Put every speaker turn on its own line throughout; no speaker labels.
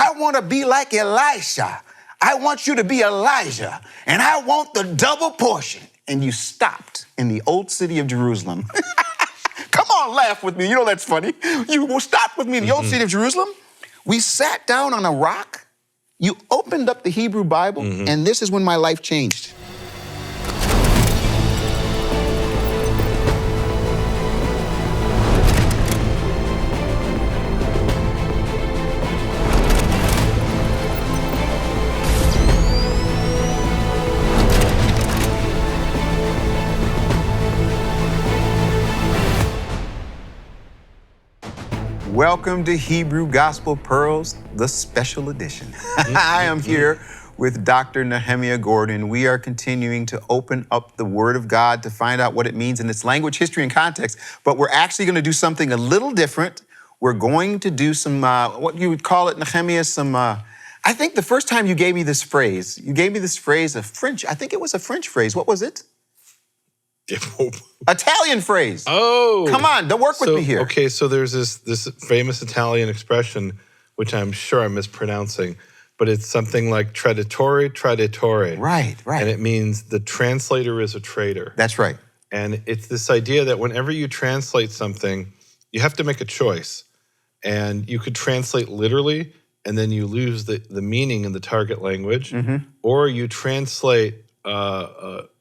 I want to be like Elisha. I want you to be Elijah, and I want the double portion. And you stopped in the old city of Jerusalem. Come on, laugh with me. You know that's funny. You will stop with me in the old city of Jerusalem. We sat down on a rock. You opened up the Hebrew Bible, and this is when my life changed. Welcome to Hebrew Gospel Pearls, the special edition. I am here with Dr. Nehemia Gordon. We are continuing to open up the Word of God to find out what it means in its language, history, and context. But we're actually going to do something a little different. We're going to do some, what you would call it, Nehemia, some, I think the first time you gave me this phrase, a French, I think it was a French phrase. What was it? Italian phrase.
Oh.
Come on, don't work with me here.
Okay, so there's this famous Italian expression, which I'm sure I'm mispronouncing, but it's something like traditore.
Right.
And it means the translator is a traitor.
That's right.
And it's this idea that whenever you translate something, you have to make a choice. And you could translate literally, and then you lose the meaning in the target language, or you translate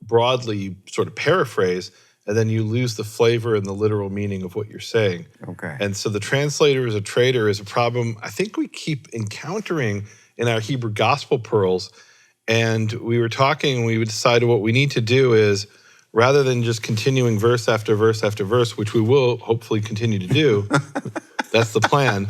broadly, you sort of paraphrase, and then you lose the flavor and the literal meaning of what you're saying.
Okay.
And so the translator as a traitor is a problem I think we keep encountering in our Hebrew Gospel Pearls. And we were talking, and we decided what we need to do is, rather than just continuing verse after verse after verse, which we will hopefully continue to do, that's the plan.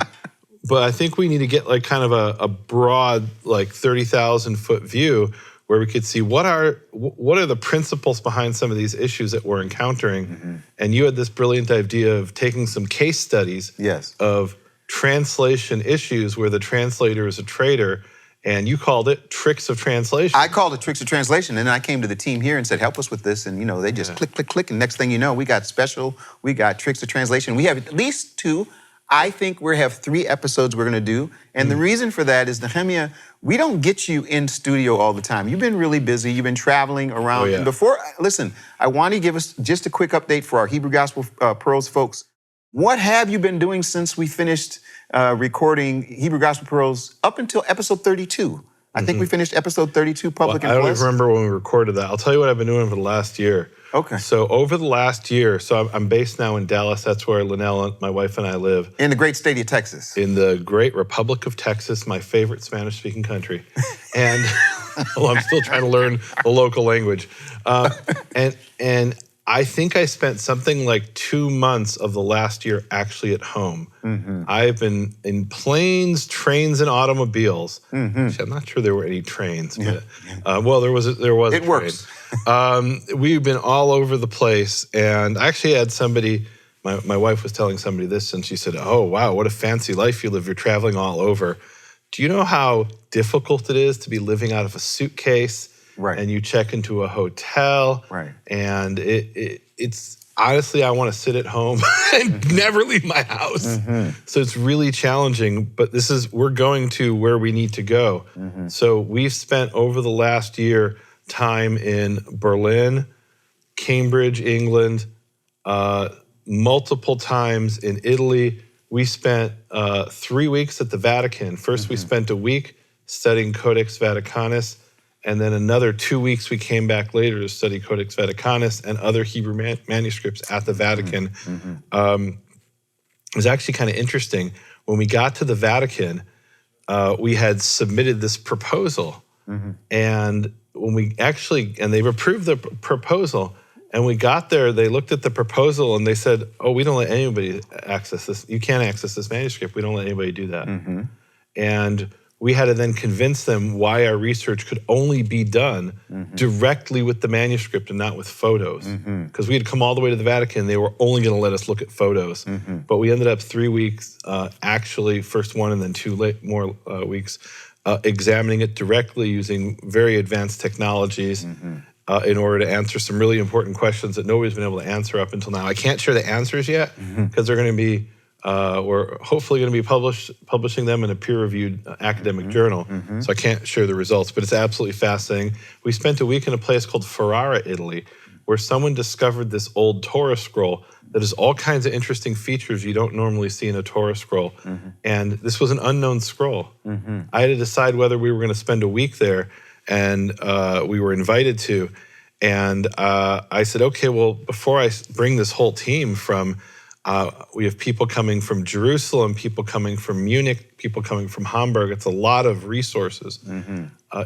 But I think we need to get like kind of a broad, like 30,000 foot view where we could see what are the principles behind some of these issues that we're encountering. And you had this brilliant idea of taking some case studies of translation issues where the translator is a traitor, and you called it tricks of translation.
I called it tricks of translation, and then I came to the team here and said, help us with this, and they just click, click, click, and next thing you know, we got tricks of translation. We have at least 2. I think we have 3 episodes we're gonna do. And the reason for that is, Nehemia, we don't get you in studio all the time. You've been really busy. You've been traveling around.
Oh, yeah.
And listen, I want to give us just a quick update for our Hebrew Gospel Pearls folks. What have you been doing since we finished recording Hebrew Gospel Pearls up until episode 32? I think we finished episode 32, Public and
I don't
Plus.
even remember when we recorded that. I'll tell you what I've been doing for the last year.
Okay.
So over the last year, so I'm based now in Dallas. That's where Linnell, my wife, and I live.
In the great state of Texas.
In the great Republic of Texas, my favorite Spanish-speaking country. And well, I'm still trying to learn the local language. And I think I spent something like 2 months of the last year actually at home. I've been in planes, trains, and automobiles. Actually, I'm not sure there were any trains, but well, there was a
It
train.
works.
We've been all over the place, and I actually had somebody, my wife was telling somebody this, and she said, oh, wow, what a fancy life you live. You're traveling all over. Do you know how difficult it is to be living out of a suitcase?
Right.
And you check into a hotel.
Right.
And it's honestly, I want to sit at home and never leave my house. So it's really challenging, but we're going to where we need to go. So we've spent over the last year time in Berlin, Cambridge, England, multiple times in Italy. We spent 3 weeks at the Vatican. First, we spent a week studying Codex Vaticanus, and then another 2 weeks we came back later to study Codex Vaticanus and other Hebrew manuscripts at the Vatican. It was actually kind of interesting. When we got to the Vatican, we had submitted this proposal. And when they've approved the proposal, and we got there, they looked at the proposal and they said, oh, we don't let anybody access this. You can't access this manuscript. We don't let anybody do that. And we had to then convince them why our research could only be done directly with the manuscript and not with photos. Because we had come all the way to the Vatican, they were only gonna let us look at photos. But we ended up 3 weeks, actually, first one and then 2 more weeks, examining it directly using very advanced technologies in order to answer some really important questions that nobody's been able to answer up until now. I can't share the answers yet because they're gonna be We're hopefully going to be publishing them in a peer-reviewed academic journal. So I can't share the results, but it's absolutely fascinating. We spent a week in a place called Ferrara, Italy, where someone discovered this old Torah scroll that has all kinds of interesting features you don't normally see in a Torah scroll. And this was an unknown scroll. I had to decide whether we were going to spend a week there, and we were invited to. And I said, okay, well, before I bring this whole team from, we have people coming from Jerusalem, people coming from Munich, people coming from Hamburg. It's a lot of resources.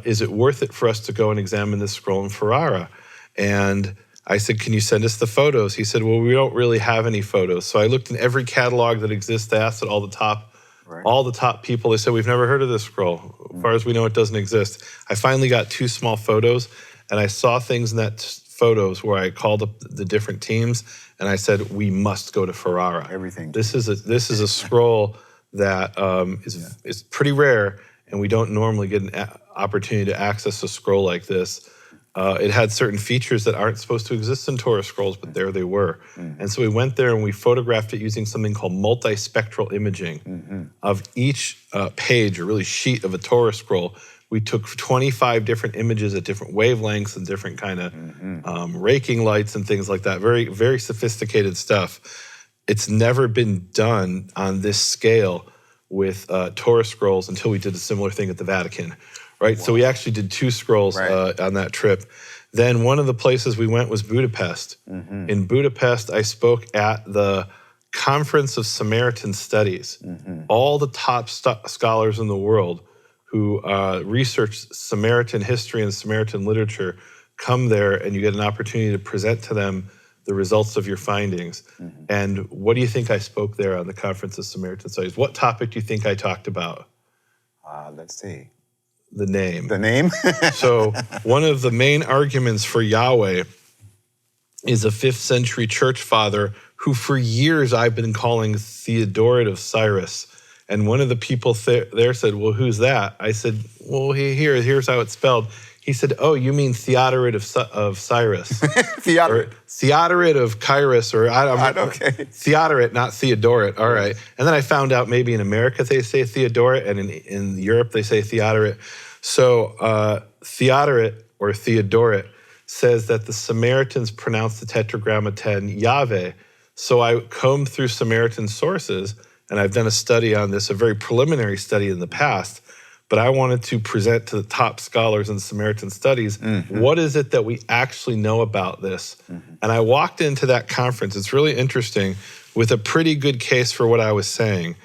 Is it worth it for us to go and examine this scroll in Ferrara? And I said, can you send us the photos? He said, well, we don't really have any photos. So I looked in every catalog that exists. I asked all the top people. They said, we've never heard of this scroll. As far as we know, it doesn't exist. I finally got 2 small photos, and I saw things in that photos where I called up the different teams, and I said, we must go to Ferrara. This is a scroll that is pretty rare, and we don't normally get an opportunity to access a scroll like this. It had certain features that aren't supposed to exist in Torah scrolls, but there they were. And so we went there and we photographed it using something called multispectral imaging of each page, or really sheet of a Torah scroll. We took 25 different images at different wavelengths and different kind of raking lights and things like that. Very, very sophisticated stuff. It's never been done on this scale with Torah scrolls until we did a similar thing at the Vatican. Right, so we actually did 2 scrolls on that trip. Then one of the places we went was Budapest. In Budapest, I spoke at the Conference of Samaritan Studies. All the top scholars in the world who research Samaritan history and Samaritan literature come there, and you get an opportunity to present to them the results of your findings. And what do you think I spoke there on the Conference of Samaritan Studies? What topic do you think I talked about?
Let's see.
The name.
The name?
So one of the main arguments for Yahweh is a 5th century church father who for years I've been calling Theodoret of Cyrus. And one of the people there said, well, who's that? I said, well, here's how it's spelled. He said, oh, you mean Theodoret of Cyrus.
Theodoret.
Theodoret of Cyrus, or
okay.
Theodoret, not Theodoret. All right. And then I found out maybe in America they say Theodoret, and in Europe they say Theodoret. So Theodoret, or Theodoret, says that the Samaritans pronounced the Tetragrammaton Yahweh. So I combed through Samaritan sources, and I've done a study on this, a very preliminary study in the past, but I wanted to present to the top scholars in Samaritan studies, what is it that we actually know about this? And I walked into that conference, it's really interesting, with a pretty good case for what I was saying.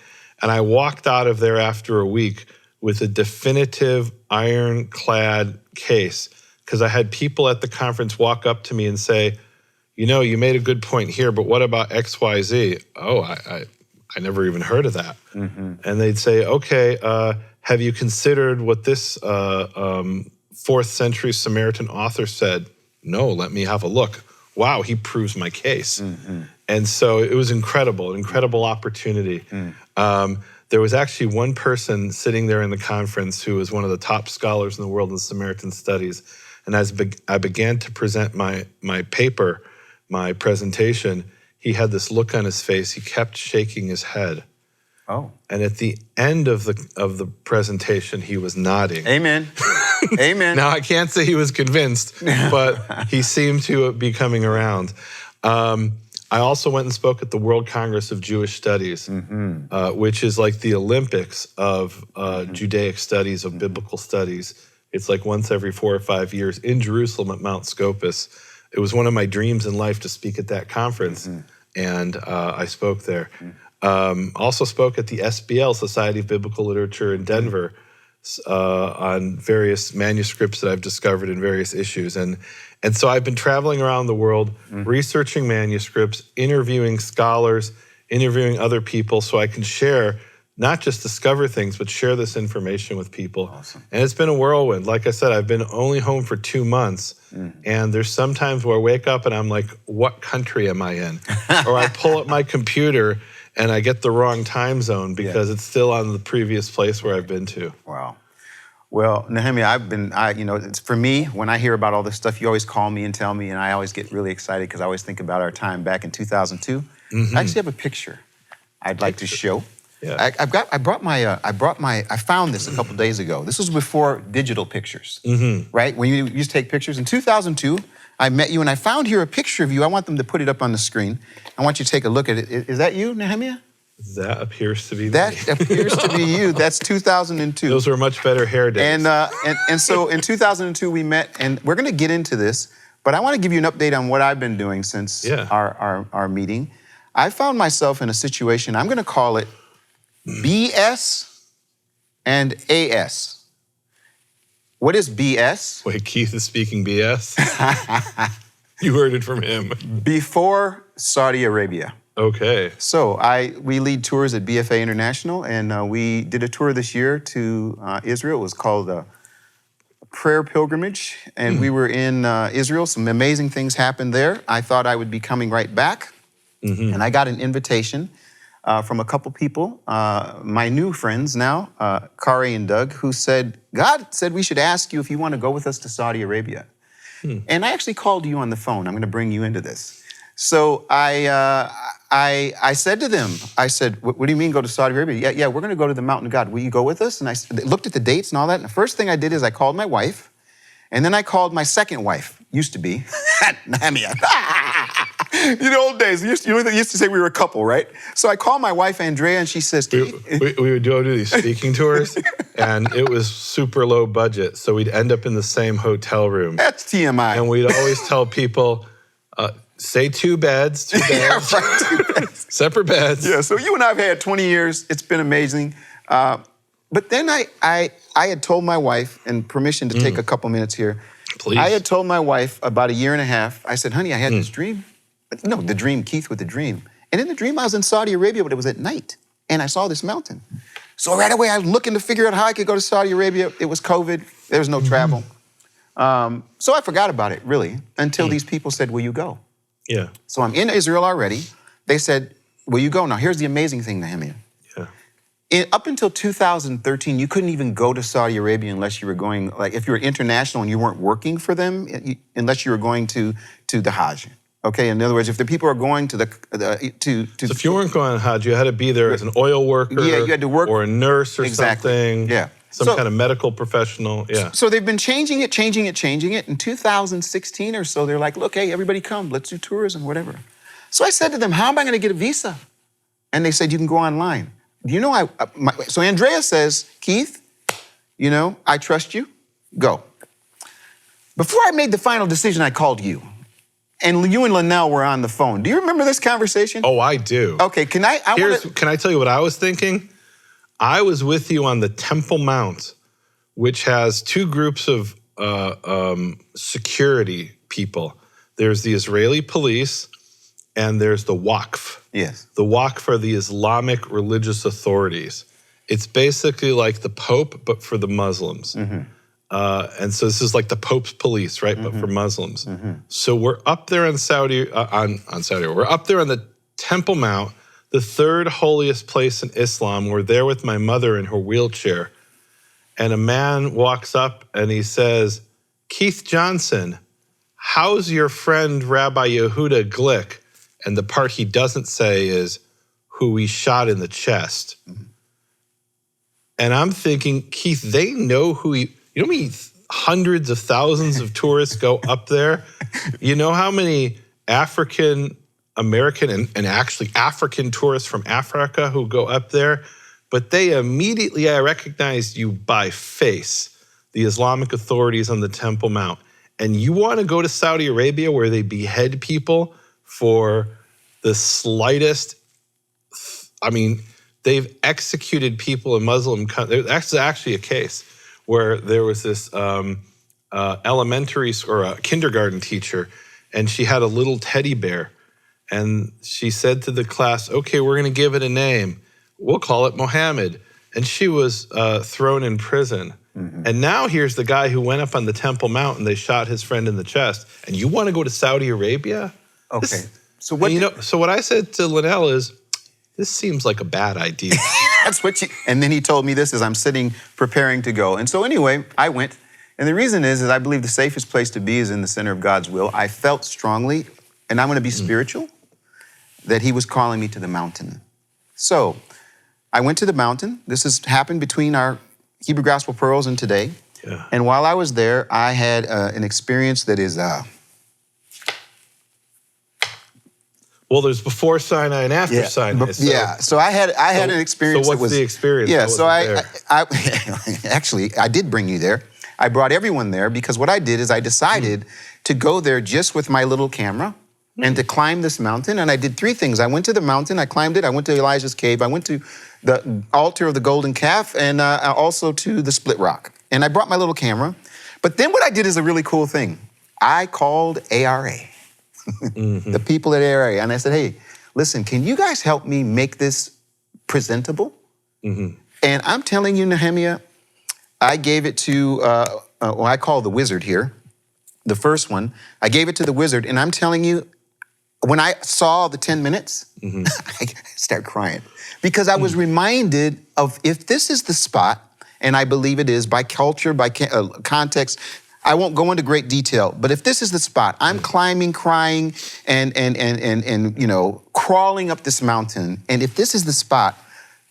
And I walked out of there after a week with a definitive ironclad case, because I had people at the conference walk up to me and say, you know, you made a good point here, but what about X, Y, Z? Oh, I never even heard of that. And they'd say, okay, have you considered what this 4th century Samaritan author said? No, let me have a look. Wow, he proves my case. And so it was incredible, an incredible opportunity. There was actually one person sitting there in the conference who was one of the top scholars in the world in Samaritan studies. And as I began to present my paper, my presentation, he had this look on his face. He kept shaking his head.
Oh.
And at the end of the presentation, he was nodding.
Amen. Amen.
Now, I can't say he was convinced, but he seemed to be coming around. I also went and spoke at the World Congress of Jewish Studies, which is like the Olympics of Judaic studies, of biblical studies. It's like once every 4 or 5 years in Jerusalem at Mount Scopus. It was one of my dreams in life to speak at that conference, and I spoke there. Also spoke at the SBL, Society of Biblical Literature in Denver, on various manuscripts that I've discovered in various issues. And so I've been traveling around the world, researching manuscripts, interviewing scholars, interviewing other people so I can share, not just discover things, but share this information with people.
Awesome.
And it's been a whirlwind. Like I said, I've been only home for 2 months. And there's sometimes where I wake up and I'm like, what country am I in? Or I pull up my computer and I get the wrong time zone because it's still on the previous place where I've been to.
Wow. Well, Nehemia, it's for me, when I hear about all this stuff, you always call me and tell me, and I always get really excited because I always think about our time back in 2002. I actually have a picture I'd like to show.
Yeah.
I found this a couple days ago. This was before digital pictures, right? When you used to take pictures. In 2002, I met you and I found here a picture of you. I want them to put it up on the screen. I want you to take a look at it. Is that you, Nehemia?
That appears to be
That
me.
appears to be you. That's 2002.
Those were much better hair days.
And so in 2002 we met, and we're going to get into this, but I want to give you an update on what I've been doing since our meeting. I found myself in a situation, I'm going to call it BS and AS. What is BS?
Wait, Keith is speaking BS? You heard it from him.
Before Saudi Arabia.
Okay.
So we lead tours at BFA International, and we did a tour this year to Israel. It was called a prayer pilgrimage, and we were in Israel. Some amazing things happened there. I thought I would be coming right back, and I got an invitation from a couple people, my new friends now, Kari and Doug, who said, God said we should ask you if you want to go with us to Saudi Arabia. And I actually called you on the phone. I'm going to bring you into this. So I said to them, I said, what do you mean go to Saudi Arabia? Yeah, we're going to go to the mountain of God. Will you go with us? And I looked at the dates and all that. And the first thing I did is I called my wife. And then I called my second wife, used to be, Nehemia. In the old days, they used to say we were a couple, right? So I called my wife, Andrea, and she says,
we would go to these speaking tours, and it was super low budget. So we'd end up in the same hotel room.
That's TMI.
And we'd always tell people, say two beds.
Yeah, right, 2 beds.
Separate beds.
Yeah, so you and I have had 20 years. It's been amazing. But then I had told my wife, and permission to take a couple minutes here.
Please.
I had told my wife about a year and a half, I said, honey, I had this dream. No, the dream, Keith with the dream. And in the dream, I was in Saudi Arabia, but it was at night. And I saw this mountain. So right away, I was looking to figure out how I could go to Saudi Arabia. It was COVID. There was no travel. So I forgot about it, really, until these people said, will you go?
Yeah.
So I'm in Israel already. They said, will you go? Now, here's the amazing thing, Nehemia. Up until 2013, you couldn't even go to Saudi Arabia unless you were going, like if you were international and you weren't working for them, unless you were going to the Hajj. Okay, in other words, if the people are going to
So if you weren't going on Hajj, you had to be there as an oil worker.
Yeah, you had to work.
Or a nurse or something.
Yeah.
Some kind of medical professional. Yeah.
So they've been changing it. In 2016 or so, they're like, look, hey, everybody come. Let's do tourism, whatever. So I said to them, how am I going to get a visa? And they said, you can go online. You know, so Andrea says, Keith, you know, I trust you. Go. Before I made the final decision, I called you. And you and Linnell were on the phone. Do you remember this conversation?
Oh, I do.
Okay, can I
tell you what I was thinking? I was with you on the Temple Mount, which has two groups of security people. There's the Israeli police and there's the Waqf.
Yes.
The Waqf are the Islamic religious authorities. It's basically like the Pope, but for the Muslims. And so this is like the Pope's police, right? But for Muslims. So we're up there on Saudi. We're up there on the Temple Mount, the third holiest place in Islam. We're there with my mother in her wheelchair. And a man walks up and he says, Keith Johnson, how's your friend Rabbi Yehuda Glick? And the part he doesn't say is who he shot in the chest. And I'm thinking, Keith, they know who he... You know how many hundreds of thousands of tourists go up there? You know how many African American and actually African tourists from Africa who go up there? But they immediately, I recognized you by face, the Islamic authorities on the Temple Mount. And you want to go to Saudi Arabia where they behead people for the slightest, I mean, they've executed people in Muslim countries. That's actually a case where there was this elementary or a kindergarten teacher, and she had a little teddy bear. And she said to the class, okay, we're going to give it a name. We'll call it Mohammed. And she was thrown in prison. And now here's the guy who went up on the Temple Mount and they shot his friend in the chest. And you want to go to Saudi Arabia?
Okay.
So what I said to Linnell is, this seems like a bad idea.
That's what and then he told me this as I'm sitting preparing to go. And so anyway, I went. And the reason is I believe the safest place to be is in the center of God's will. I felt strongly, and I'm going to be spiritual, that he was calling me to the mountain. So I went to the mountain. This has happened between our Hebrew Gospel Pearls and today.
Yeah.
And while I was there, I had an experience that is...
Well, there's before Sinai and after Sinai. So,
so I had an experience.
So what's the experience?
Yeah, so I actually, I did bring you there. I brought everyone there because what I did is I decided to go there just with my little camera and to climb this mountain. And I did three things. I went to the mountain, I climbed it, I went to Elijah's cave, I went to the altar of the golden calf, and also to the split rock. And I brought my little camera. But then what I did is a really cool thing. I called ARA. The people at ARA, and I said, hey, listen, can you guys help me make this presentable? And I'm telling you, Nehemia, I gave it to, I call the wizard here, the first one. I gave it to the wizard, and I'm telling you, when I saw the 10 minutes, I started crying because I was reminded of if this is the spot, and I believe it is by culture, by context, I won't go into great detail, but if this is the spot, I'm climbing, crying, and crawling up this mountain. And if this is the spot,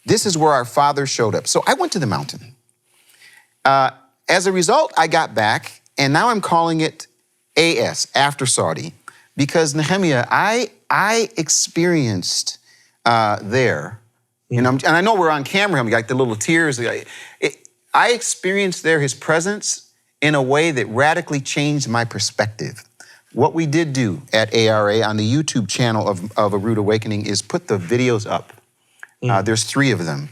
this is where our Father showed up. So I went to the mountain. As a result, I got back, and now I'm calling it AS, After Saudi, because Nehemia, I experienced there, and I know we're on camera, I'm like the little tears. I experienced there His presence in a way that radically changed my perspective. What we did do at ARA on the YouTube channel of A Rude Awakening is put the videos up. There's 3 of them.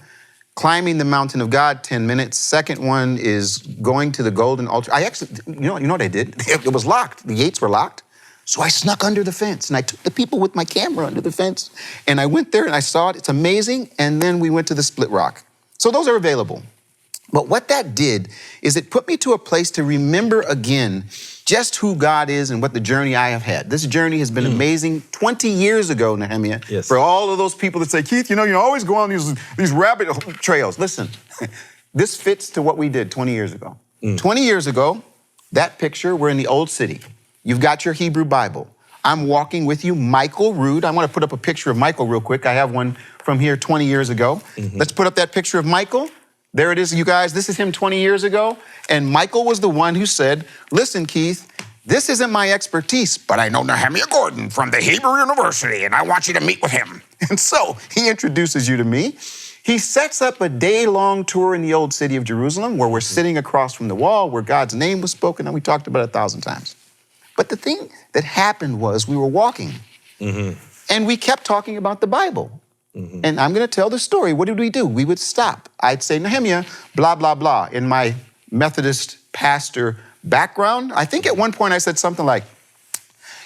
Climbing the Mountain of God, 10 minutes. Second one is going to the golden altar. I actually, you know what I did? It was locked. The gates were locked. So I snuck under the fence, and I took the people with my camera under the fence, and I went there and I saw it. It's amazing. And then we went to the Split Rock. So those are available. But what that did is it put me to a place to remember again just who God is and what the journey I have had. This journey has been amazing. 20 years ago, Nehemia, for all of those people that say, Keith, you always go on these rabbit trails. Listen, this fits to what we did 20 years ago. 20 years ago, that picture, we're in the old city. You've got your Hebrew Bible. I'm walking with you, Michael Rood. I want to put up a picture of Michael real quick. I have one from here 20 years ago. Let's put up that picture of Michael. There it is, you guys. This is him 20 years ago. And Michael was the one who said, listen, Keith, this isn't my expertise, but I know Nehemia Gordon from the Hebrew University, and I want you to meet with him. And so he introduces you to me. He sets up a day-long tour in the old city of Jerusalem where we're sitting across from the wall where God's name was spoken, and we talked about it 1,000 times. But the thing that happened was we were walking, and we kept talking about the Bible. And I'm going to tell the story. What did we do? We would stop. I'd say, Nehemia, blah, blah, blah. In my Methodist pastor background, I think at one point I said something like,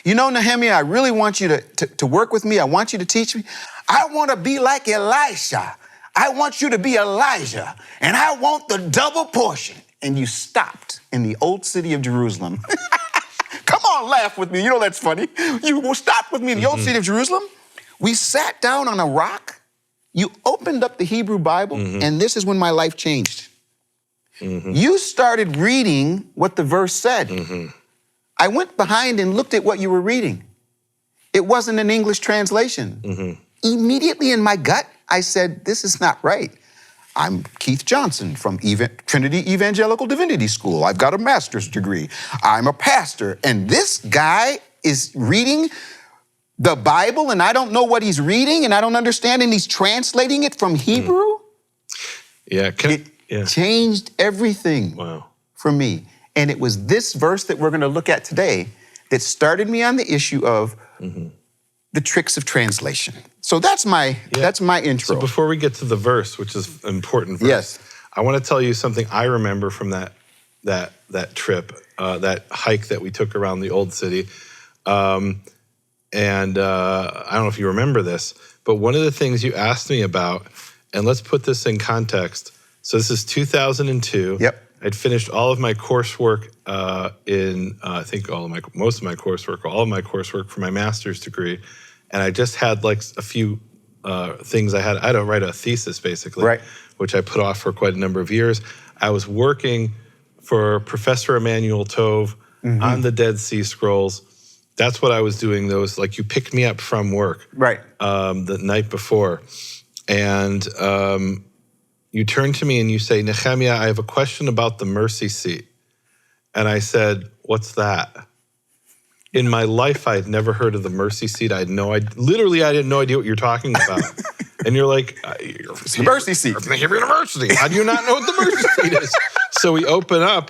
Nehemia, I really want you to work with me. I want you to teach me. I want to be like Elisha. I want you to be Elijah. And I want the double portion. And you stopped in the old city of Jerusalem. Come on, laugh with me. That's funny. You will stop with me in the old city of Jerusalem. We sat down on a rock. You opened up the Hebrew Bible, and this is when my life changed. You started reading what the verse said. I went behind and looked at what you were reading. It wasn't an English translation. Immediately in my gut, I said, this is not right. I'm Keith Johnson from Trinity Evangelical Divinity School. I've got a master's degree. I'm a pastor. And this guy is reading the Bible, and I don't know what he's reading, and I don't understand, and he's translating it from Hebrew? It changed everything for me. And it was this verse that we're going to look at today that started me on the issue of the tricks of translation. So that's my intro.
So before we get to the verse, which is an important verse, I want to tell you something I remember from that trip, that hike that we took around the old city. And I don't know if you remember this, but one of the things you asked me about, and let's put this in context. So this is 2002. I'd finished all of my coursework I think most of my coursework, all of my coursework for my master's degree. And I just had like a few things I had to write a thesis basically, which I put off for quite a number of years. I was working for Professor Emmanuel Tove on the Dead Sea Scrolls. That's what I was doing. You picked me up from work the night before. and you turn to me and you say, Nehemia, I have a question about the mercy seat. And I said, what's that? In my life, I had never heard of the mercy seat. I had no idea. Literally, I had no idea what you're talking about. And you're like,
It's the mercy seat.
Nehemia University. How do you not know what the mercy seat is? So we open up,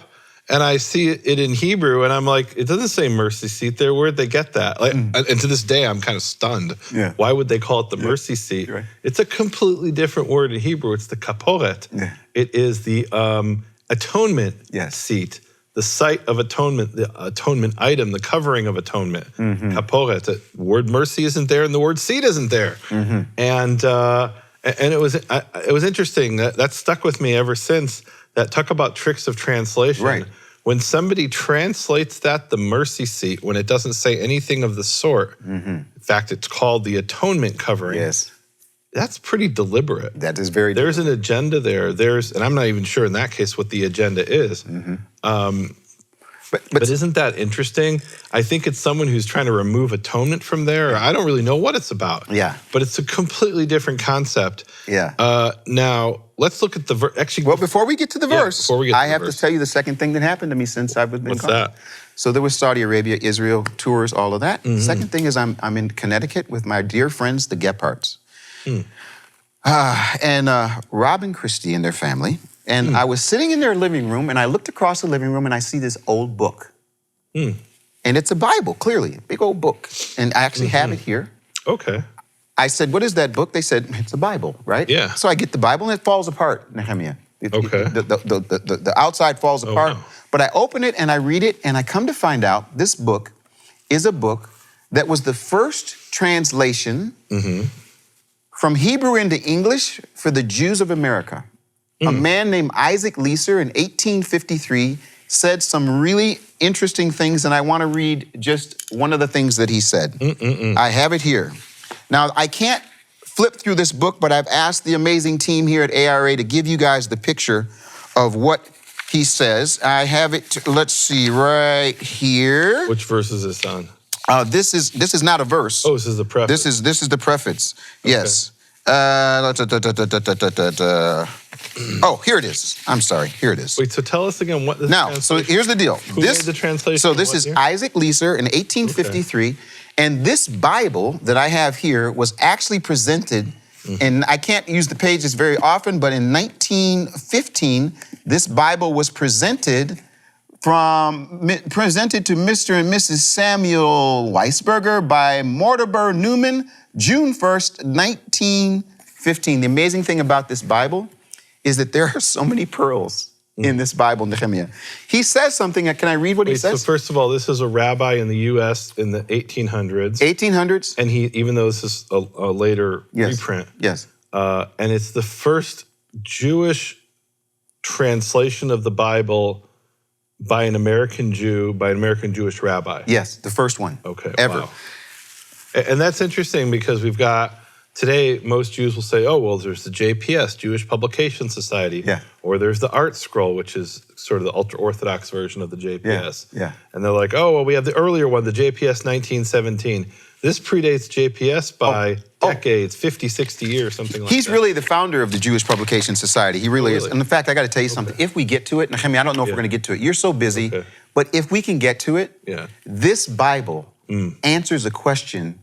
and I see it in Hebrew, and I'm like, it doesn't say mercy seat there. Where'd they get that? Like, and to this day, I'm kind of stunned.
Yeah.
Why would they call it the mercy seat?
Right.
It's a completely different word in Hebrew. It's the kaporet.
Yeah.
It is the atonement
Yes.
seat, the site of atonement, the atonement item, the covering of atonement. Kaporet. The word mercy isn't there, and the word seat isn't there. And it was interesting. That stuck with me ever since. That talk about tricks of translation.
Right.
When somebody translates that the mercy seat, when it doesn't say anything of the sort, in fact, it's called the atonement covering.
Yes.
That's pretty deliberate.
That is very
There's an agenda there. And I'm not even sure in that case what the agenda is. But isn't that interesting? I think it's someone who's trying to remove atonement from there. I don't really know what it's about.
Yeah.
But it's a completely different concept.
Yeah.
Now, let's look at the verse. Actually,
Well, before we get to the verse,
before we get to
I
the
have
verse.
to tell you the second thing that happened to me since I've been
What's
gone.
that?
So there was Saudi Arabia, Israel, tours, all of that. Second thing is I'm in Connecticut with my dear friends, the Gephardts. And Rob and Christy and their family. And I was sitting in their living room, and I looked across the living room, and I see this old book. And it's a Bible, clearly, a big old book. And I actually have it here.
Okay.
I said, what is that book? They said, it's a Bible, right?
Yeah.
So I get the Bible, and it falls apart, Nehemia.
Okay.
The outside falls apart.
wow.
But I open it, and I read it, and I come to find out this book is a book that was the first translation from Hebrew into English for the Jews of America. A man named Isaac Leeser in 1853 said some really interesting things, and I want to read just one of the things that he said. I have it here. Now, I can't flip through this book, but I've asked the amazing team here at ARA to give you guys the picture of what he says. I have it, let's see, right here.
Which verse is this on?
This is not a verse.
Oh, this is the preface.
This is the preface. Yes. Oh, here it is. I'm sorry. Here it is.
Wait, so tell us again what this
Now, so here's the deal.
Who made the translation?
So this
What
is
year?
Isaac Leeser in 1853, and this Bible that I have here was actually presented, and I can't use the pages very often, but in 1915, this Bible was presented to Mr. and Mrs. Samuel Weisberger by Mortimer Newman, June 1st, 1915. The amazing thing about this Bible is that there are so many pearls in this Bible, Nehemia. He says something, can I read what he says?
So first of all, this is a rabbi in the U.S. in the 1800s.
1800s?
And even though this is a later reprint.
Yes.
And it's the first Jewish translation of the Bible by an American Jew, by an American Jewish rabbi.
Yes, the first one.
Okay.
Ever.
Wow. And that's interesting because we've got, today, most Jews will say, oh, well, there's the JPS, Jewish Publication Society.
Yeah.
Or there's the Art Scroll, which is sort of the ultra-Orthodox version of the JPS.
Yeah.
And they're like, oh, well, we have the earlier one, the JPS 1917. This predates JPS by decades, 50, 60 years, something like that.
He's really the founder of the Jewish Publication Society. He really is.
Really?
And in fact, I got to tell you something. If we get to it, Nehemia, I don't know if we're going to get to it. You're so busy. But if we can get to it, this Bible answers a question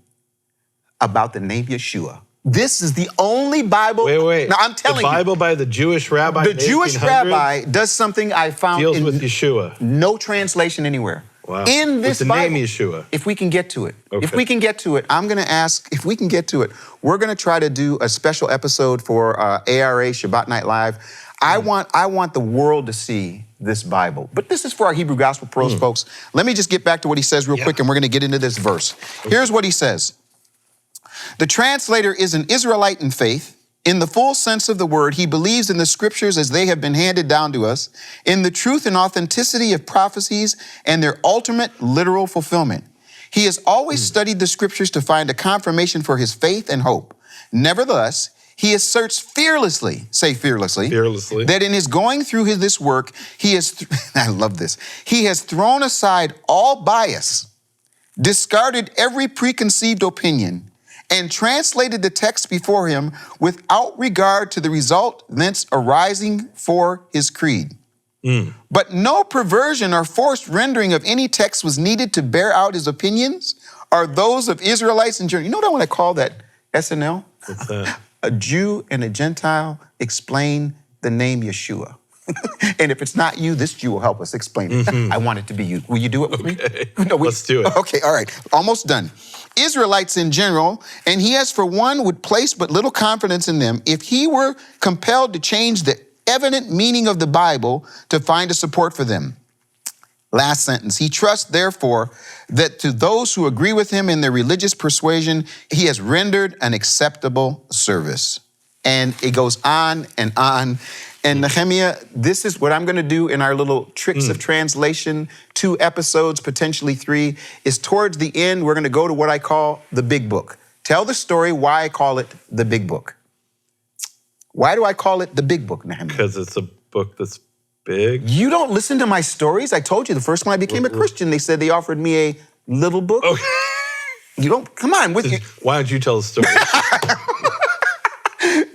about the name Yeshua. This is the only Bible.
Wait.
Now, I'm telling you.
The Bible by the Jewish rabbi
The
in the
Jewish
1800s
rabbi does something I found
deals
in
with Yeshua.
no translation anywhere.
Wow.
In this
with the
Bible.
name Yeshua.
If we can get to it.
Okay.
If we can get to it, I'm going to ask, if we can get to it, we're going to try to do a special episode for ARA Shabbat Night Live. I want the world to see this Bible. But this is for our Hebrew Gospel Pearls, folks. Let me just get back to what he says real quick, and we're going to get into this verse. Here's what he says. The translator is an Israelite in faith. In the full sense of the word, he believes in the scriptures as they have been handed down to us, in the truth and authenticity of prophecies and their ultimate literal fulfillment. He has always studied the scriptures to find a confirmation for his faith and hope. Nevertheless, he has searched fearlessly, say fearlessly, that in his going through this work, he has, I love this, he has thrown aside all bias, discarded every preconceived opinion, and translated the text before him without regard to the result thence arising for his creed. But no perversion or forced rendering of any text was needed to bear out his opinions or those of Israelites in general. You know what I want to call that SNL?
What's that?
A Jew and a Gentile explain the name Yeshua. And if it's not you, this Jew will help us explain it. I want it to be you. Will you do it with me? No,
Let's do it.
Okay, all right. Almost done. Israelites in general, and he as for one would place but little confidence in them if he were compelled to change the evident meaning of the Bible to find a support for them. Last sentence. He trusts, therefore, that to those who agree with him in their religious persuasion, he has rendered an acceptable service. And it goes on and on. And Nehemia, this is what I'm going to do in our little tricks of translation, 2 episodes, potentially 3, is towards the end, we're going to go to what I call the big book. Tell the story why I call it the big book. Why do I call it the big book, Nehemia?
Because it's a book that's big.
You don't listen to my stories. I told you the first one I became a Christian, they said they offered me a little book.
Okay.
You don't, come on.
Why don't you tell the story?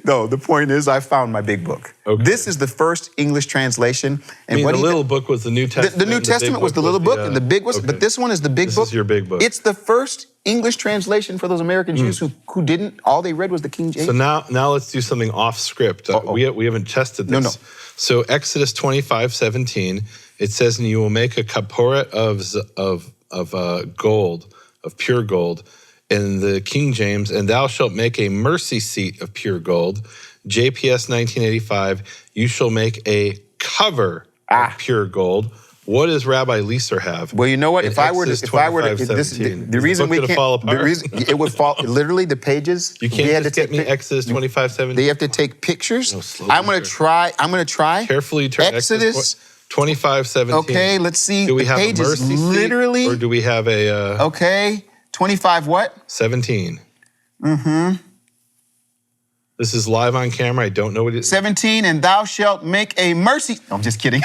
No, the point is I found my big book.
Okay.
This is the first English translation. And
the little book was the New Testament.
The New Testament was the little book, and the big was, but this one is the big book.
This is your big book.
It's the first English translation for those American Jews who didn't, all they read was the King James.
So now let's do something off script. We haven't tested this.
No.
So Exodus 25:17, it says, and you will make a kaporet of gold, of pure gold, in the King James, and thou shalt make a mercy seat of pure gold. JPS 1985, you shall make a cover of pure gold. What does Rabbi Leeser have?
Well, you know what? If I were to,
the reason we can't fall apart.
The reason it would fall. Literally, the pages.
You can't just get me Exodus 25:17.
They have to take pictures.
No,
I'm going to try.
Carefully turn
Exodus
25:17.
Okay, let's see.
Do we have
pages
a mercy
literally,
seat, or do we have a?
Okay, 25 what?
17. This is live on camera. I don't know what it is.
17, and thou shalt make a mercy. No, I'm just kidding.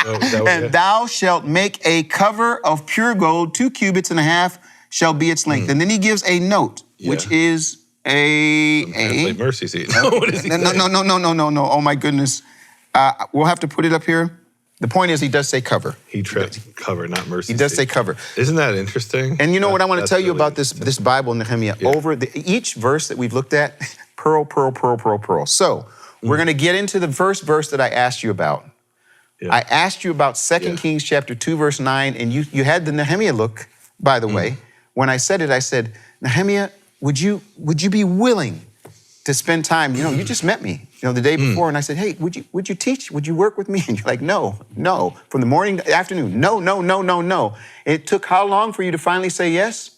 And thou shalt make a cover of pure gold, 2 cubits and a half shall be its length. And then he gives a note, which is a
mercy seat. What is he saying?
No. Oh my goodness. We'll have to put it up here. The point is, he does say cover.
He tripped cover, not mercy.
He does say cover.
Isn't that interesting?
And you know what I want to tell you about this Bible, Nehemia? Yeah. Over each verse that we've looked at, pearl, pearl, pearl, pearl, pearl. So we're going to get into the first verse that I asked you about. Yeah. I asked you about 2 Kings chapter 2, verse 9, and you had the Nehemia look, by the way. When I said it, I said, Nehemia, would you be willing to spend time? You just met me, the day before, and I said, hey, would you teach? Would you work with me? And you're like, no. From the morning to afternoon, no. And it took how long for you to finally say yes?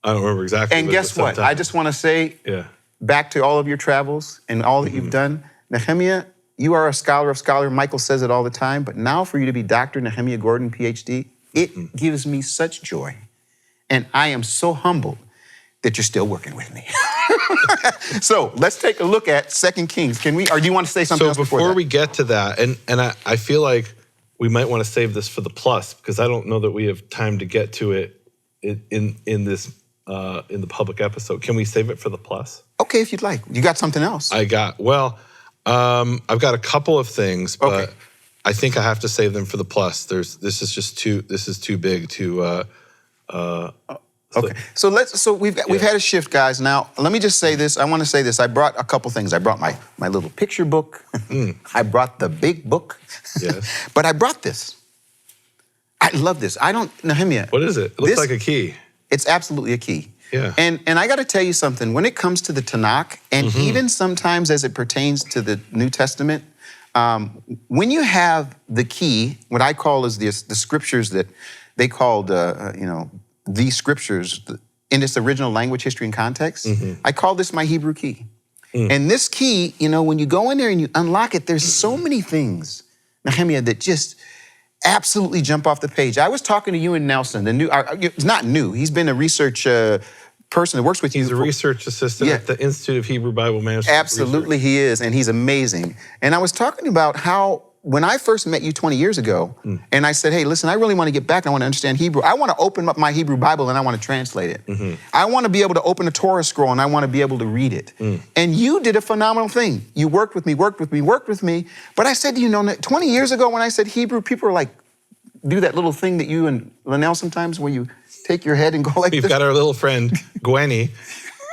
I don't remember exactly.
And guess what? I just want to say, back to all of your travels and all that you've done, Nehemia, you are a scholar of scholars. Michael says it all the time, but now for you to be Dr. Nehemia Gordon, PhD, it gives me such joy. And I am so humbled that you're still working with me. So let's take a look at 2 Kings. Can we, or do you want to say something else before that?
Before we get to that, and I feel like we might want to save this for the plus, because I don't know that we have time to get to it in the public episode. Can we save it for the plus?
Okay, if you'd like. You got something else?
I've got a couple of things, but I think I have to save them for the plus. This is too big to.
Okay, so we've had a shift, guys. Now let me just say this. I want to say this. I brought a couple things. I brought my little picture book. I brought the big book.
Yes.
But I brought this. I love this. Nehemia.
What is it? It looks like a key.
It's absolutely a key.
Yeah.
And I got to tell you something. When it comes to the Tanakh, and even sometimes as it pertains to the New Testament, when you have the key, what I call is the scriptures that they called, the scriptures in its original language, history, and context, I call this my Hebrew key. And this key, when you go in there and you unlock it, there's so many things, Nehemia, that just absolutely jump off the page. I was talking to Ewan Nelson, it's not new. He's been a research person that works with you.
He's a research assistant at the Institute of Hebrew Bible Manuscript
Absolutely, he is, and he's amazing. And I was talking about how when I first met you 20 years ago, and I said, hey, listen, I really want to get back, I want to understand Hebrew. I want to open up my Hebrew Bible and I want to translate it. I want to be able to open a Torah scroll and I want to be able to read it. And you did a phenomenal thing. You worked with me. But I said, 20 years ago when I said Hebrew, people were like, do that little thing that you and Linnell sometimes where you take your head and go like this.
We've got our little friend, Gwenny.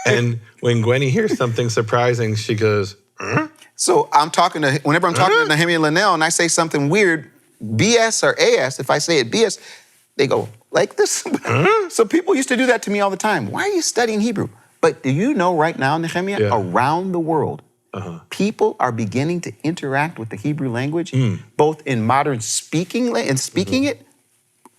And when Gwenny hears something surprising, she goes, huh?
So whenever I'm talking to Nehemia and Linnell and I say something weird, BS or AS, if I say it BS, they go like this. So people used to do that to me all the time. Why are you studying Hebrew? But do you know right now, Nehemia, around the world, people are beginning to interact with the Hebrew language, both in modern speaking it,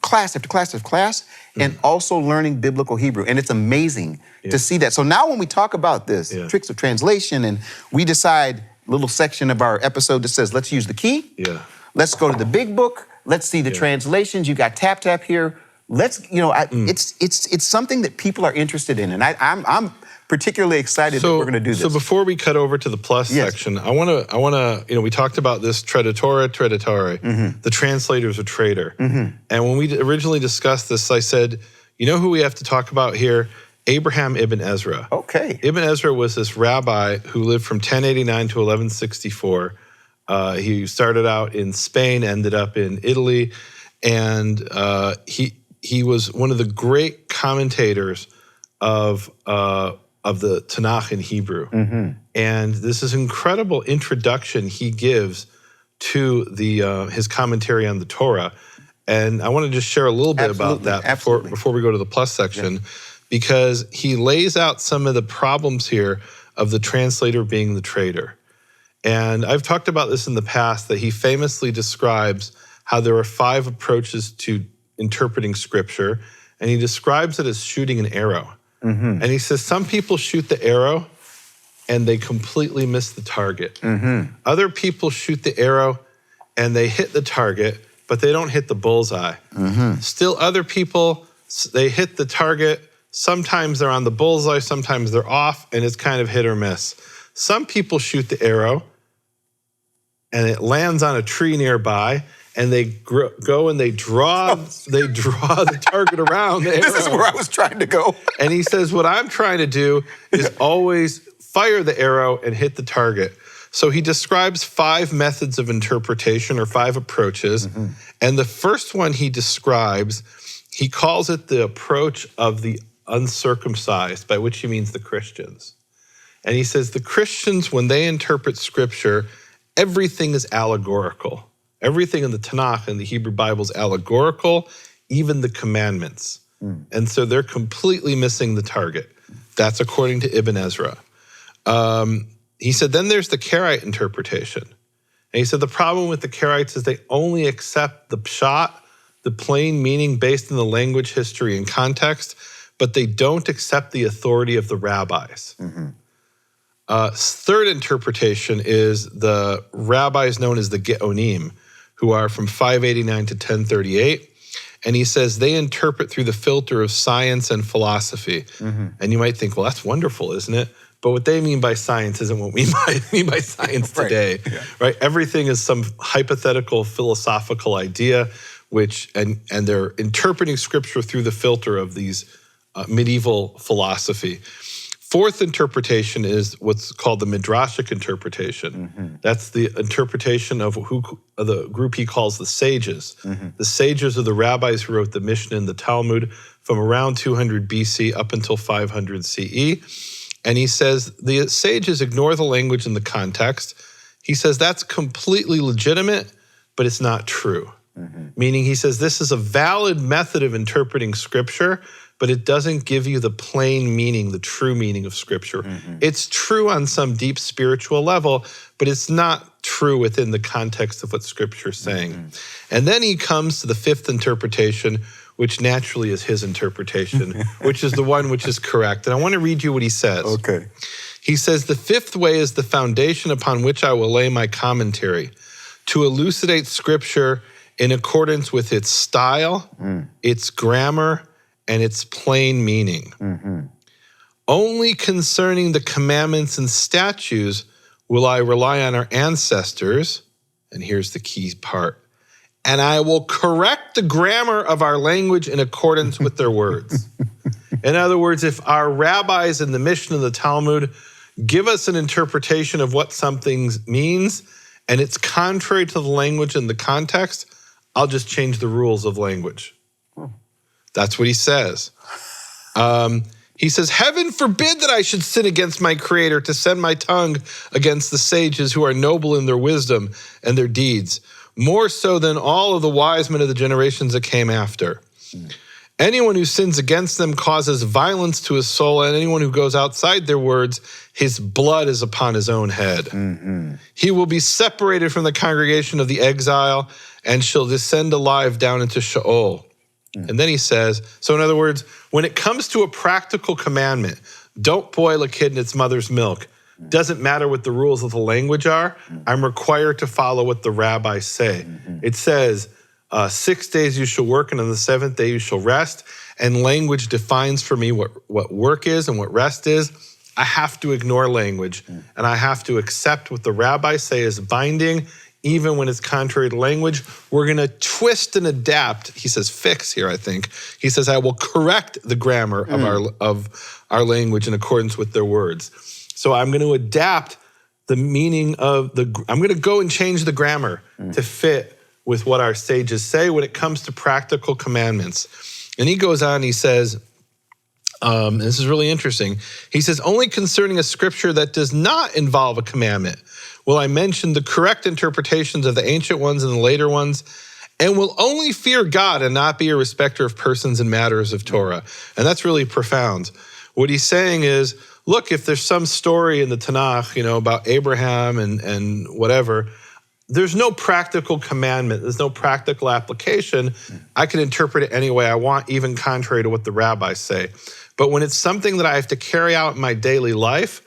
class after class after class, and also learning biblical Hebrew. And it's amazing to see that. So now when we talk about this, tricks of translation, and we decide little section of our episode that says, let's use the key. Let's go to the big book. Let's see the translations. You got tap here. It's something that people are interested in. And I'm particularly excited that we're going to do this.
So before we cut over to the plus section, I want to, we talked about this traditore, the translators of traitor. And when we originally discussed this, I said, you know who we have to talk about here? Abraham ibn Ezra.
Okay.
Ibn Ezra was this rabbi who lived from 1089 to 1164. He started out in Spain, ended up in Italy, and he was one of the great commentators of the Tanakh in Hebrew. And this is an incredible introduction he gives to his commentary on the Torah. And I want to just share a little bit about that before we go to the plus section. Because he lays out some of the problems here of the translator being the traitor. And I've talked about this in the past, that he famously describes how there are 5 approaches to interpreting Scripture, and he describes it as shooting an arrow. And he says some people shoot the arrow and they completely miss the target. Other people shoot the arrow and they hit the target, but they don't hit the bullseye. Still other people, they hit the target. Sometimes they're on the bullseye, sometimes they're off, and it's kind of hit or miss. Some people shoot the arrow, and it lands on a tree nearby, and they go and they draw the target around the arrow.
This is where I was trying to go.
And he says, what I'm trying to do is always fire the arrow and hit the target. So he describes 5 methods of interpretation, or 5 approaches. And the first one he describes, he calls it the approach of the uncircumcised, by which he means the Christians. And he says the Christians, when they interpret Scripture, everything is allegorical. Everything in the Tanakh and the Hebrew Bible is allegorical, even the commandments. And so they're completely missing the target. That's according to Ibn Ezra. He said, then there's the Karaite interpretation. And he said the problem with the Karaites is they only accept the pshat, the plain meaning based on the language, history, and context, but they don't accept the authority of the rabbis. Third interpretation is the rabbis known as the Geonim, who are from 589 to 1038. And he says they interpret through the filter of science and philosophy. And you might think, well, that's wonderful, isn't it? But what they mean by science isn't what we mean by science today, right? Everything is some hypothetical philosophical idea, and they're interpreting Scripture through the filter of these medieval philosophy. Fourth interpretation is what's called the Midrashic interpretation. That's the interpretation of the group he calls the sages. The sages are the rabbis who wrote the Mishnah and the Talmud from around 200 BC up until 500 CE. And he says the sages ignore the language and the context. He says that's completely legitimate, but it's not true. Meaning he says this is a valid method of interpreting Scripture, but it doesn't give you the plain meaning, the true meaning of Scripture. It's true on some deep spiritual level, but it's not true within the context of what Scripture is saying. And then he comes to the fifth interpretation, which naturally is his interpretation, which is the one which is correct. And I want to read you what he says.
Okay.
He says, the fifth way is the foundation upon which I will lay my commentary, to elucidate Scripture in accordance with its style, its grammar, and its plain meaning. Only concerning the commandments and statutes will I rely on our ancestors, And here's the key part. And I will correct the grammar of our language in accordance with their words. In other words, if our rabbis in the Mishnah and the Talmud give us an interpretation of what something means, and it's contrary to the language and the context, I'll just change the rules of language. That's what he says. He says, heaven forbid that I should sin against my Creator to send my tongue against the sages who are noble in their wisdom and their deeds, more so than all of the wise men of the generations that came after. Anyone who sins against them causes violence to his soul, and anyone who goes outside their words, his blood is upon his own head. He will be separated from the congregation of the exile and shall descend alive down into Sheol. And then he says, so in other words, when it comes to a practical commandment, don't boil a kid in its mother's milk. Doesn't matter what the rules of the language are. I'm required to follow what the rabbis say. It says, 6 days you shall work, and on the seventh day you shall rest. And language defines for me what work is and what rest is. I have to ignore language, and I have to accept what the rabbis say is binding, even when it's contrary to language. We're going to twist and adapt. He says fix here, I think. He says, I will correct the grammar of our language in accordance with their words. So I'm going to adapt the meaning of I'm going to go and change the grammar to fit with what our sages say when it comes to practical commandments. And he goes on, he says, and this is really interesting. He says, only concerning a scripture that does not involve a commandment will I mention the correct interpretations of the ancient ones and the later ones, and will only fear God and not be a respecter of persons in matters of Torah. And that's really profound. What he's saying is, look, if there's some story in the Tanakh, about Abraham and whatever, there's no practical commandment. There's no practical application. I can interpret it any way I want, even contrary to what the rabbis say. But when it's something that I have to carry out in my daily life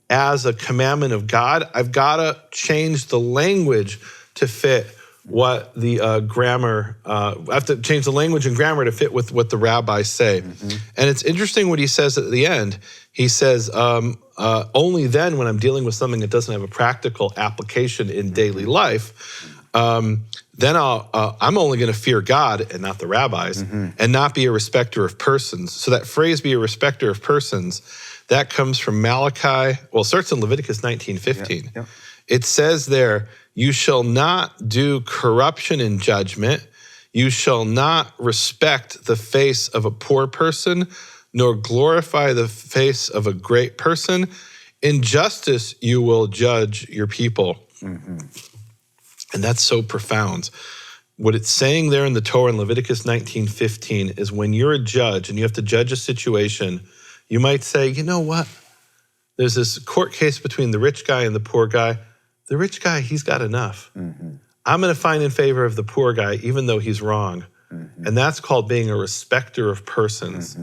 as a commandment of God, I've got to change the language to fit what the grammar, I have to change the language and grammar to fit with what the rabbis say. And it's interesting what he says at the end. He says, only then when I'm dealing with something that doesn't have a practical application in daily life, then I'm only going to fear God and not the rabbis, and not be a respecter of persons. So that phrase, be a respecter of persons, that comes from Malachi. Well, it starts in Leviticus 19:15. Yep. It says there, you shall not do corruption in judgment. You shall not respect the face of a poor person, nor glorify the face of a great person. In justice, you will judge your people. And that's so profound. What it's saying there in the Torah in Leviticus 19:15 is when you're a judge and you have to judge a situation, you might say, you know what? There's this court case between the rich guy and the poor guy. The rich guy, he's got enough. I'm going to find in favor of the poor guy, even though he's wrong. And that's called being a respecter of persons.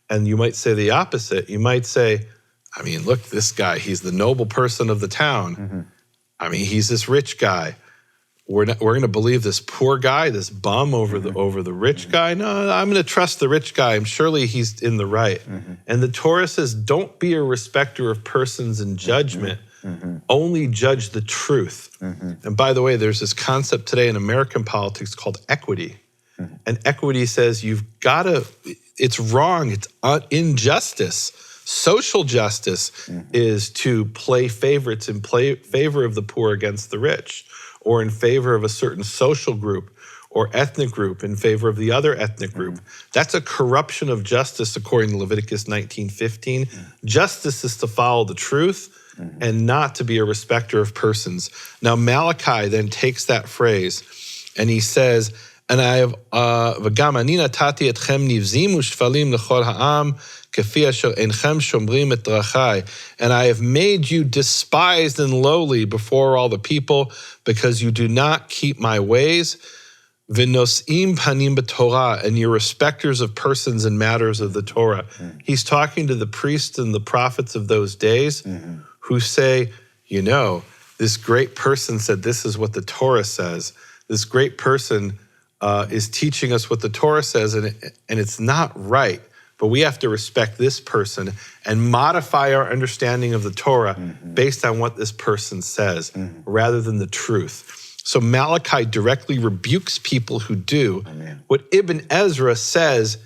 And you might say the opposite. You might say, I mean, look, this guy, he's the noble person of the town. I mean, he's this rich guy. We're going to believe this poor guy, this bum over the rich guy. No, I'm going to trust the rich guy. Surely he's in the right. And the Torah says, don't be a respecter of persons in judgment. Only judge the truth. And by the way, there's this concept today in American politics called equity. And equity says it's wrong, it's injustice. Social justice is to play favorites and play favor of the poor against the rich, or in favor of a certain social group or ethnic group in favor of the other ethnic group. That's a corruption of justice according to Leviticus 19:15. Justice is to follow the truth and not to be a respecter of persons. Now Malachi then takes that phrase and he says, and I have v'gam ani natati etchem nivzim u'shfalim lechol ha'am kefi asher enchem shomrim et drachai. And I have made you despised and lowly before all the people because you do not keep my ways. V'nosim panim b'Torah, and you're respecters of persons in matters of the Torah. He's talking to the priests and the prophets of those days who say, this great person said this is what the Torah says. This great person is teaching us what the Torah says, and it's not right. But we have to respect this person and modify our understanding of the Torah based on what this person says, rather than the truth. So Malachi directly rebukes people who do what Ibn Ezra says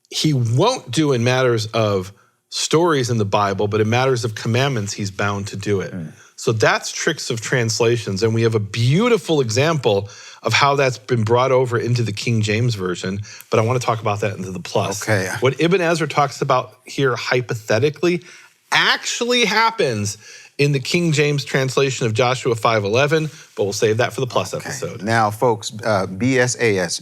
he won't do in matters of stories in the Bible, but in matters of commandments, he's bound to do it. So that's tricks of translations. And we have a beautiful example of how that's been brought over into the King James Version, but I want to talk about that into the plus.
Okay.
What Ibn Ezra talks about here hypothetically actually happens in the King James translation of Joshua 5:11, but we'll save that for the plus episode.
Now, folks, BSAS,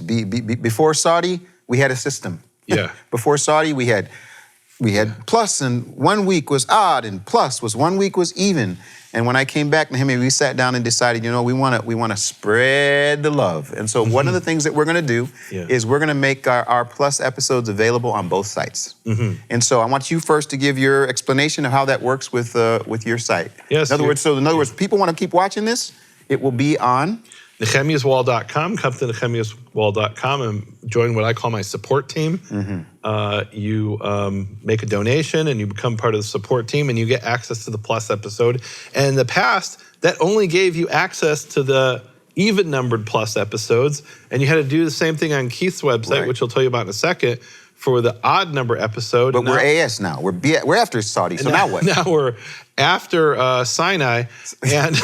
before Saudi, we had a system.
Yeah.
Before Saudi, we had plus, and 1 week was odd, and plus was 1 week was even. And when I came back, Nehemia, we sat down and decided, we want to spread the love. And so one of the things that we're going to do is we're going to make our plus episodes available on both sites. And so I want you first to give your explanation of how that works with your site.
Yes.
In other words, people want to keep watching this. It will be on
NehemiasWall.com. Come to NehemiasWall.com and join what I call my support team. You make a donation and you become part of the support team and you get access to the plus episode. And in the past, that only gave you access to the even-numbered plus episodes. And you had to do the same thing on Keith's website, which I'll tell you about in a second, for the odd number episode.
But we're AS now. We're after Saudi. So now what?
Now we're after Sinai. And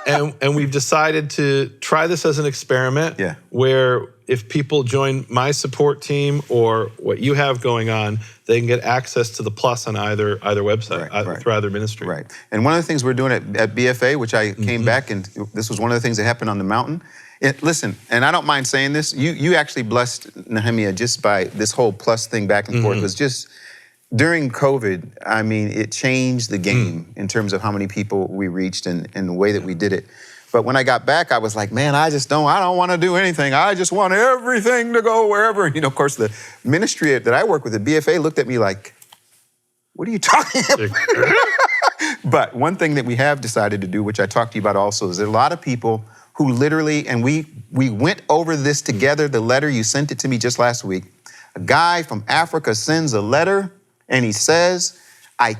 and we've decided to try this as an experiment where if people join my support team or what you have going on, they can get access to the plus on either website, through either ministry.
Right. And one of the things we're doing at BFA, which I came back, and this was one of the things that happened on the mountain. Listen, and I don't mind saying this, you actually blessed Nehemia just by this whole plus thing back and forth. It was just, during COVID, I mean, it changed the game in terms of how many people we reached and the way that we did it. But when I got back, I was like, man, I don't want to do anything. I just want everything to go wherever. And, of course, the ministry that I work with, the BFA, looked at me like, what are you talking about? But one thing that we have decided to do, which I talked to you about also, is there are a lot of people who literally, and we went over this together, the letter, you sent it to me just last week. A guy from Africa sends a letter and he says, I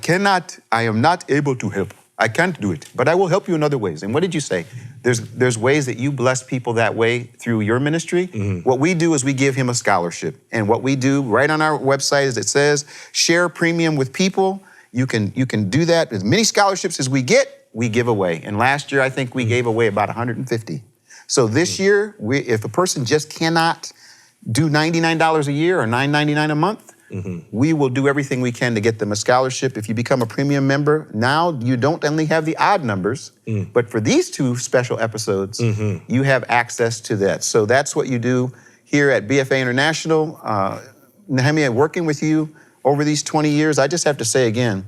am not able to help. I can't do it, but I will help you in other ways. And what did you say? There's ways that you bless people that way through your ministry. What we do is we give him a scholarship. And what we do right on our website is it says, share premium with people. You can do that. As many scholarships as we get, we give away. And last year, I think we gave away about 150. So this year, if a person just cannot do $99 a year or $9.99 a month, we will do everything we can to get them a scholarship. If you become a premium member, now you don't only have the odd numbers, but for these two special episodes, you have access to that. So that's what you do here at BFA International. Nehemia, working with you over these 20 years, I just have to say again,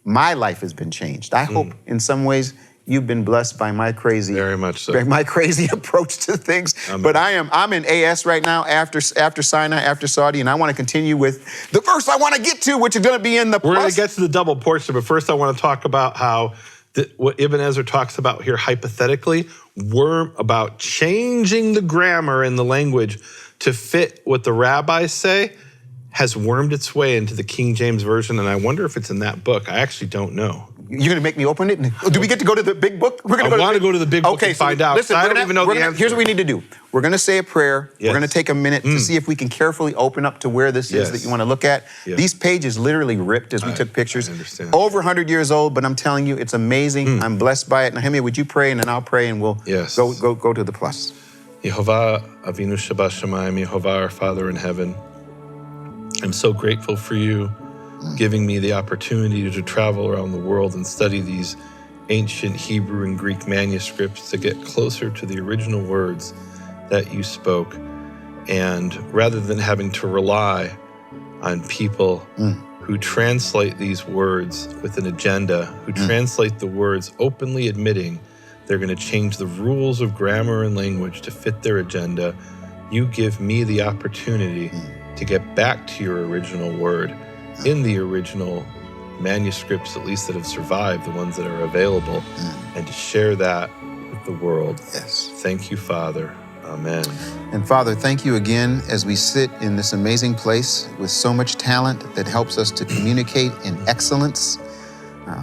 my life has been changed. I hope in some ways you've been blessed by my crazy,
very much so,
my crazy approach to things. But I'm in AS right now after Sinai, after Saudi, and I want to continue with the verse I want to get to, which is going to be in the
We're going to get to the double portion, but first I want to talk about how what Ibn Ezra talks about here hypothetically, we're about changing the grammar and the language to fit what the rabbis say, has wormed its way into the King James Version, and I wonder if it's in that book. I actually don't know.
You're going to make me open it? Do we get to go to the big book?
I want to go to the big book and find out.
Listen,
I don't even know the answer.
Here's what we need to do. We're going to say a prayer. We're going to take a minute to see if we can carefully open up to where this is that you want to look at. These pages literally ripped as we took pictures.
I understand.
Over 100 years old, but I'm telling you, it's amazing. I'm blessed by it. Nehemia, would you pray, and then I'll pray, and we'll go to the plus.
Yehovah Avinu Shabbat Yehovah our Father in heaven, I'm so grateful for you giving me the opportunity to travel around the world and study these ancient Hebrew and Greek manuscripts to get closer to the original words that you spoke. And rather than having to rely on people who translate these words with an agenda, who translate the words openly admitting they're going to change the rules of grammar and language to fit their agenda, you give me the opportunity to get back to your original word in the original manuscripts, at least that have survived, the ones that are available, and to share that with the world.
Yes.
Thank you, Father. Amen.
And Father, thank you again as we sit in this amazing place with so much talent that helps us to communicate in excellence.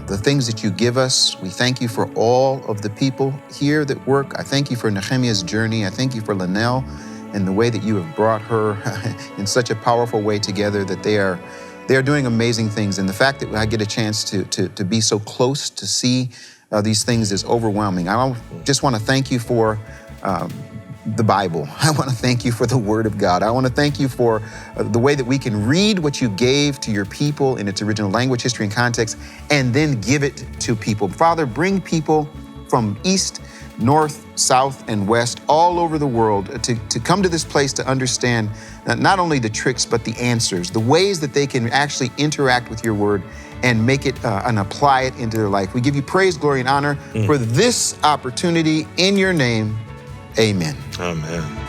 the things that you give us. We thank you for all of the people here that work. I thank you for Nehemia's journey. I thank you for Linnell and the way that you have brought her in such a powerful way together, that they are doing amazing things. And the fact that I get a chance to be so close to see these things is overwhelming. I just want to thank you for the Bible. I want to thank you for the Word of God. I want to thank you for the way that we can read what you gave to your people in its original language, history, and context, and then give it to people. Father, bring people from east, north, south, and west, all over the world to come to this place to understand not only the tricks, but the answers, the ways that they can actually interact with your Word and make it and apply it into their life. We give you praise, glory, and honor for this opportunity in your name. Amen.
Amen.